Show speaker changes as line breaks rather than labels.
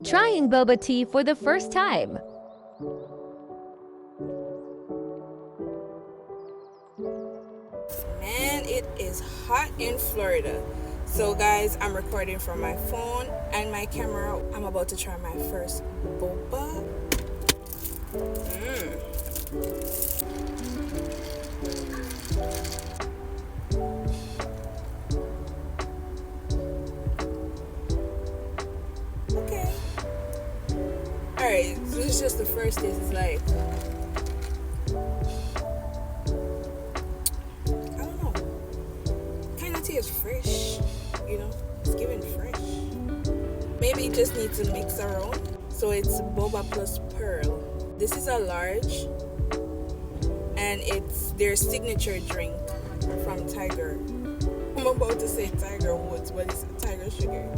Trying boba tea for the first time.
Man, it is hot in Florida. So guys, I'm recording from my phone and my camera. I'm about to try my first boba. Okay. Alright, so this is just the first taste. It's like, I don't know. Kind of tastes fresh, you know? It's giving fresh. Maybe it just needs to mix around. So it's boba plus pearl. This is a large, and it's their signature drink from Tiger. I'm about to say Tiger Woods, but it's Tiger Sugar.